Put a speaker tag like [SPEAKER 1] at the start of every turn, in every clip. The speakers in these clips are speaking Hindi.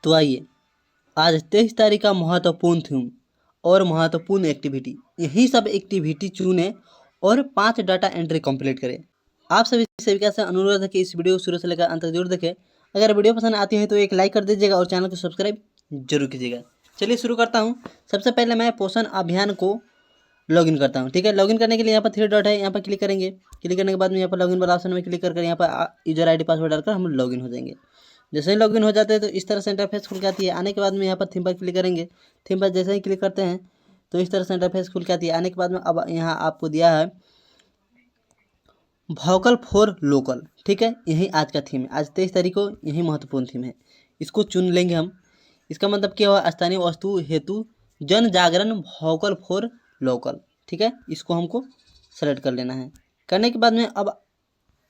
[SPEAKER 1] तो आइए आज 23 तारीख का महत्वपूर्ण थीम और महत्वपूर्ण एक्टिविटी, यही सब एक्टिविटी चुनें और 5 डाटा एंट्री कंप्लीट करें। आप सभी सेविका से अनुरोध है कि इस वीडियो को शुरू से लेकर अंत तक जरूर देखें। अगर वीडियो पसंद आती है तो एक लाइक कर दीजिएगा और चैनल को सब्सक्राइब जरूर कीजिएगा। चलिए शुरू करता हूँ। सबसे पहले मैं पोषण अभियान को लॉगिन करता हूँ। ठीक है, लॉगिन करने के लिए यहाँ पर 3 डॉट है, यहाँ पर क्लिक करेंगे। क्लिक करने के बाद में यहाँ पर लॉगिन वाला ऑप्शन में क्लिक कर यहाँ पर यूजर आईडी पासवर्ड डालकर हम लॉगिन हो जाएंगे। जैसे ही लॉगिन हो जाते हैं तो इस तरह से इंटरफेस खुल के आती है। आने के बाद में यहाँ पर थीम पर क्लिक करेंगे। थीम पर जैसे ही क्लिक करते हैं तो इस तरह से इंटरफेस खुल के आती है। आने के बाद में अब यहाँ आपको दिया है वोकल फॉर लोकल। ठीक है, यही आज का थीम है। आज 23 तारीख को यही महत्वपूर्ण थीम है, इसको चुन लेंगे हम। इसका मतलब क्या हुआ, स्थानीय वस्तु हेतु जन जागरण वोकल फॉर लोकल। ठीक है, इसको हमको सेलेक्ट कर लेना है। करने के बाद में अब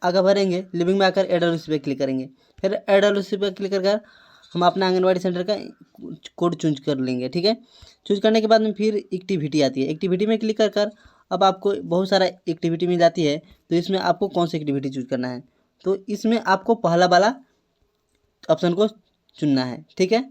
[SPEAKER 1] आगे बढ़ेंगे। लिविंग में आकर एडब्ल्यूसी पे क्लिक करेंगे। फिर एडब्ल्यूसी पे क्लिक कर हम अपना आंगनबाड़ी सेंटर का कोड चूज कर लेंगे। ठीक है, चूज करने के बाद में फिर एक्टिविटी आती है। एक्टिविटी में क्लिक कर अब आपको बहुत सारा एक्टिविटी मिल जाती है। तो इसमें आपको कौन सी एक्टिविटी चूज करना है, तो इसमें आपको पहला वाला ऑप्शन को चुनना है। ठीक है,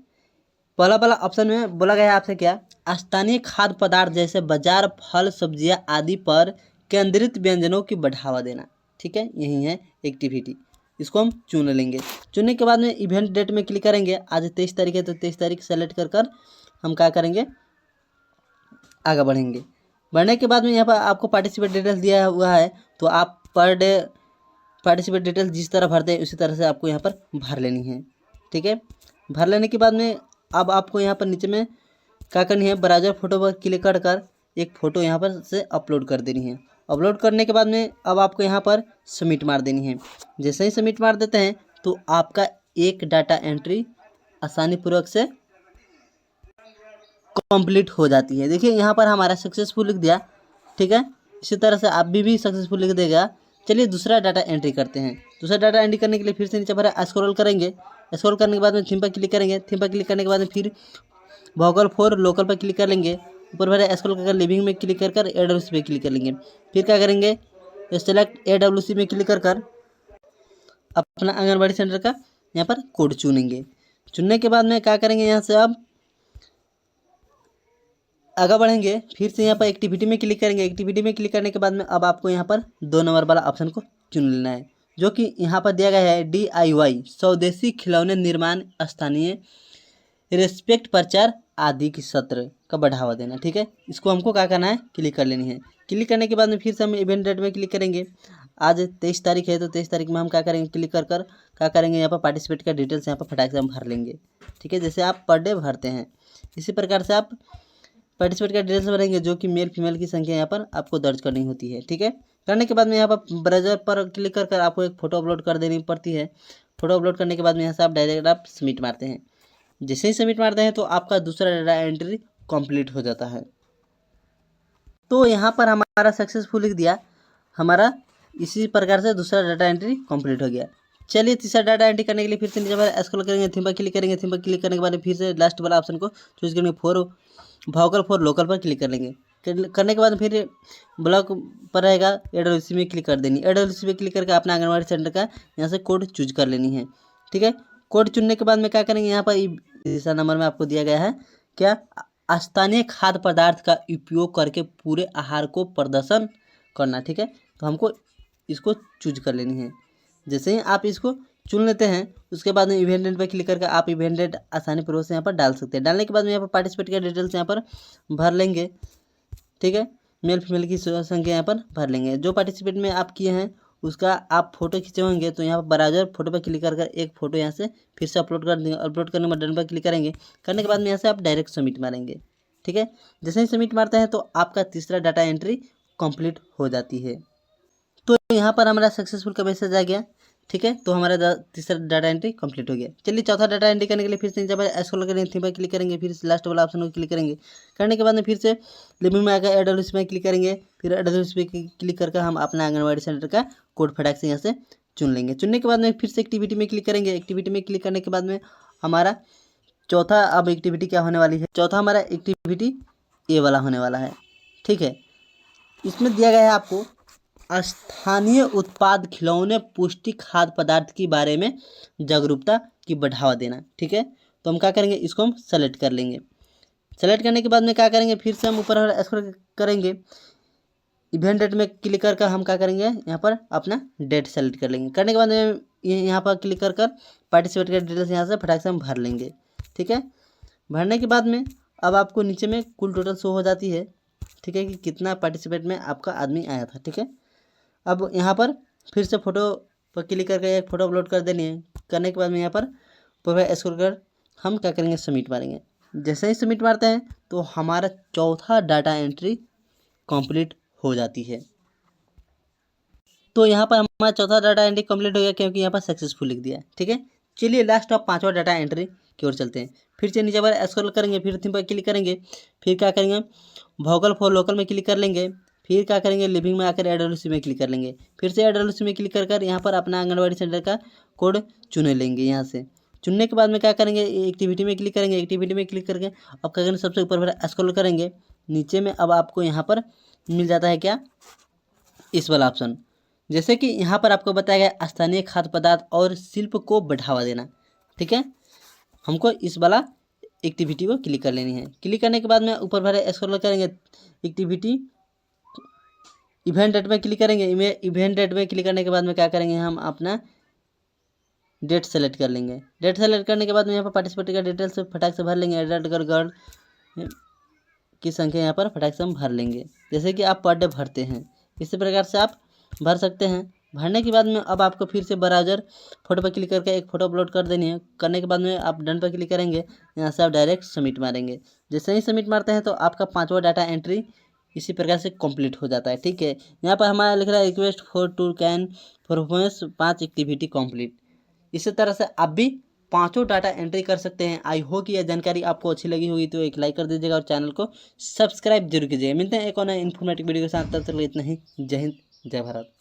[SPEAKER 1] पहला वाला ऑप्शन में बोला गया है आपसे क्या, स्थानीय खाद्य पदार्थ जैसे बाजार, फल, सब्जियां आदि पर केंद्रित व्यंजनों की बढ़ावा देना। ठीक है, यही है एक्टिविटी, इसको हम चुन लेंगे। चुनने के बाद में इवेंट डेट में क्लिक करेंगे। आज 23 तारीख है तो 23 तारीख सेलेक्ट कर हम क्या करेंगे, आगे बढ़ेंगे। बढ़ने के बाद में यहाँ पर आपको पार्टिसिपेट डिटेल्स दिया हुआ है, तो आप पर डे पार्टिसिपेट डिटेल्स जिस तरह भरते हैं उसी तरह से आपको यहाँ पर भर लेनी है। ठीक है, भर लेने के बाद में अब आपको यहाँ पर नीचे में क्या करनी है, ब्राउज़र फोटो पर क्लिक कर एक फ़ोटो यहाँ पर से अपलोड कर देनी है। अपलोड करने के बाद में अब आपको यहाँ पर सबमिट मार देनी है। जैसे ही सबमिट मार देते हैं तो आपका एक डाटा एंट्री आसानीपूर्वक से कंप्लीट हो जाती है। देखिए यहाँ पर हमारा सक्सेसफुल लिख दिया। ठीक है, इसी तरह से आप भी सक्सेसफुल लिख देगा। चलिए दूसरा डाटा एंट्री करते हैं। दूसरा डाटा एंट्री करने के लिए फिर से नीचे पर स्क्रॉल करेंगे। स्क्रॉल करने के बाद में थीम पर क्लिक करेंगे। थीम पर क्लिक करने के बाद में फिर वोकल फॉर लोकल पर क्लिक कर लेंगे। ऊपर वाले स्क्रॉल कर लिविंग में क्लिक कर एडब्ल्यूसी पे क्लिक कर लेंगे। फिर क्या करेंगे, सेलेक्ट एडब्ल्यूसी में क्लिक कर अपना आंगनबाड़ी सेंटर का यहाँ पर कोड चुनेंगे। चुनने के बाद में क्या करेंगे, यहाँ से अब आगे बढ़ेंगे। फिर से यहाँ पर एक्टिविटी में क्लिक करेंगे। एक्टिविटी में क्लिक करने के बाद में अब आपको यहाँ पर 2 नंबर वाला ऑप्शन को चुन लेना है, जो कि यहाँ पर दिया गया है DIY स्वदेशी खिलौने निर्माण, स्थानीय रिस्पेक्ट प्रचार आदि की सत्र का बढ़ावा देना। ठीक है, इसको हमको क्या करना है, क्लिक कर लेनी है। क्लिक करने के बाद में फिर से हम इवेंट डेट में क्लिक करेंगे। आज 23 तारीख है तो 23 तारीख में हम क्या करेंगे, क्लिक कर क्या करेंगे, यहाँ पर पार्टिसिपेट का डिटेल्स यहाँ पर फटाक से हम भर लेंगे। ठीक है, जैसे आप पर डे भरते हैं इसी प्रकार से आप पार्टिसिपेट का डिटेल्स भरेंगे, जो कि मेल फीमेल की संख्या यहाँ पर आपको दर्ज करनी होती है। ठीक है, करने के बाद में यहाँ पर ब्राउज़र पर क्लिक कर आपको एक फ़ोटो अपलोड कर देनी पड़ती है। फोटो अपलोड करने के बाद में यहाँ से आप डायरेक्ट आप सबमिट मारते हैं। जैसे ही सबमिट मारते हैं तो आपका दूसरा डाटा एंट्री कंप्लीट हो जाता है। तो यहाँ पर हमारा सक्सेसफुल लिख दिया, हमारा इसी प्रकार से दूसरा डाटा एंट्री कंप्लीट हो गया। चलिए तीसरा डाटा एंट्री करने के लिए फिर से नीचे पर स्क्रॉल करेंगे। थीम पर क्लिक करेंगे। थीम पर क्लिक करने के बाद फिर से लास्ट वाला ऑप्शन को चूज करेंगे, वोकल फॉर लोकल पर क्लिक कर लेंगे। करने के बाद फिर ब्लॉक पर रहेगा, एडब्ल्यूसी में क्लिक कर देनी। एडब्ल्यूसी में क्लिक करके अपना आंगनबाड़ी सेंटर का यहाँ से कोड चूज कर लेनी है। ठीक है, कोड चुनने के बाद में क्या करेंगे, यहाँ पर तीसरा नंबर में आपको दिया गया है क्या, स्थानीय खाद्य पदार्थ का उपयोग करके पूरे आहार को प्रदर्शन करना। ठीक है, तो हमको इसको चूज कर लेनी है। जैसे ही आप इसको चुन लेते हैं उसके बाद में इवेंट डेट पर क्लिक करके आप इवेंट डेट आसानी पूर्वक से यहाँ पर डाल सकते हैं। डालने के बाद में यहाँ पर पार्टिसिपेट का डिटेल्स यहाँ पर भर लेंगे। ठीक है, मेल फीमेल की संख्या यहाँ पर भर लेंगे। जो पार्टिसिपेट में आप किए हैं उसका आप फोटो खिंचवाएंगे तो यहाँ पर ब्राउज़र फोटो पर क्लिक कर एक फ़ोटो यहाँ से फिर से अपलोड कर देंगे। अपलोड करने में डन पर क्लिक करेंगे। करने के बाद में यहाँ से आप डायरेक्ट सबमिट मारेंगे। ठीक है, जैसे ही सबमिट मारते हैं तो आपका तीसरा डाटा एंट्री कंप्लीट हो जाती है। तो यहाँ पर हमारा सक्सेसफुल का मैसेज आ गया। ठीक है, तो हमारा तीसरा डाटा एंट्री कंप्लीट हो गया। चलिए चौथा डाटा एंट्री करने के लिए फिर से जब स्क्रॉल करेंगे, थीम पर क्लिक करेंगे, फिर से लास्ट वाला ऑप्शन को क्लिक करेंगे। करने के बाद में फिर से लिविंग में आकर एडब्ल्यूसी में क्लिक करेंगे। फिर एडब्ल्यूसी पे क्लिक करके हम अपना आंगनबाड़ी सेंटर का कोड फटाक से यहाँ से चुन लेंगे। चुनने के बाद में फिर से एक्टिविटी में क्लिक करेंगे। एक्टिविटी में क्लिक करने के बाद में हमारा चौथा अब एक्टिविटी क्या होने वाली है, चौथा हमारा एक्टिविटी ए वाला होने वाला है। ठीक है, इसमें दिया गया है आपको स्थानीय उत्पाद, खिलौने, पौष्टिक खाद्य पदार्थ के बारे में जागरूकता की बढ़ावा देना। ठीक है, तो हम क्या करेंगे, इसको हम सेलेक्ट कर लेंगे। सेलेक्ट करने के बाद में क्या करेंगे, फिर से हम ऊपर स्क्रॉल करेंगे, इवेंट डेट में क्लिक कर हम क्या करेंगे, यहाँ पर अपना डेट सेलेक्ट कर लेंगे। करने के बाद में यहाँ पर क्लिक कर पार्टिसिपेट का डिटेल्स यहाँ से फटाक से हम भर लेंगे। ठीक है, भरने के बाद में अब आपको नीचे में कुल टोटल शो हो जाती है। ठीक है, कि कितना पार्टिसिपेट में आपका आदमी आया था। ठीक है, अब यहाँ पर फिर से फ़ोटो पर क्लिक करके एक फ़ोटो अपलोड कर देनी है। करने के बाद में यहाँ पर पूरा स्क्रॉल कर हम क्या करेंगे, सबमिट मारेंगे। जैसे ही सबमिट मारते हैं तो हमारा चौथा डाटा एंट्री कंप्लीट हो जाती है। तो यहाँ पर हमारा चौथा डाटा एंट्री कंप्लीट हो गया, क्योंकि यहाँ पर सक्सेसफुल लिख दिया है। ठीक है, चलिए लास्ट ऑफ पांचवा डाटा एंट्री की ओर चलते हैं। फिर से नीचे पर स्क्रॉल करेंगे, फिर थीम पर क्लिक करेंगे, फिर क्या करेंगे, वोकल फॉर लोकल में क्लिक कर लेंगे। फिर क्या करेंगे, लिविंग में आकर एडब्ल्यूसी में क्लिक कर लेंगे। फिर से एडब्ल्यूसी में क्लिक कर यहाँ पर अपना आंगनबाड़ी सेंटर का कोड चुन लेंगे। यहाँ से चुनने के बाद में क्या करेंगे, एक्टिविटी में क्लिक करेंगे। एक्टिविटी में क्लिक करके अब क्या करेंगे, सबसे ऊपर स्क्रॉल करेंगे, नीचे में अब आपको यहाँ पर मिल जाता है क्या, इस वाला ऑप्शन। जैसे कि यहाँ पर आपको बताया गया स्थानीय खाद्य पदार्थ और शिल्प को बढ़ावा देना। ठीक है, हमको इस वाला एक्टिविटी को क्लिक कर लेनी है। क्लिक करने के बाद में ऊपर भरे स्क्रॉल करेंगे, एक्टिविटी इवेंट डेट में क्लिक करेंगे। इवेंट डेट में क्लिक करने के बाद में क्या करेंगे, हम अपना डेट सेलेक्ट कर लेंगे। डेट सेलेक्ट करने के बाद में यहाँ पर पार्टिसिपेट का डिटेल्स फटाक से भर लेंगे। एडल्ट गर्ल की संख्या यहाँ पर फटाक से हम भर लेंगे, जैसे कि आप पर डे भरते हैं, इसी प्रकार से आप भर सकते हैं। भरने के बाद में अब आपको फिर से ब्राउज़र फोटो पर क्लिक करके एक फ़ोटो अपलोड कर देनी है। करने के बाद में आप डन पर क्लिक करेंगे, यहाँ से आप डायरेक्ट सबमिट मारेंगे। जैसे ही सबमिट मारते हैं तो आपका पांचवा डाटा एंट्री इसी प्रकार से कंप्लीट हो जाता है। ठीक है, यहाँ पर हमारा लिख रहा है request for to can performance 5 activity complete. इसी तरह से आप भी पांचों डाटा एंट्री कर सकते हैं। आई होप कि यह जानकारी आपको अच्छी लगी होगी, तो एक लाइक कर दीजिएगा और चैनल को सब्सक्राइब जरूर कीजिएगा। मिलते हैं एक और इन्फॉर्मेटिव वीडियो के साथ, तब तक इतना ही। जय हिंद, जय भारत।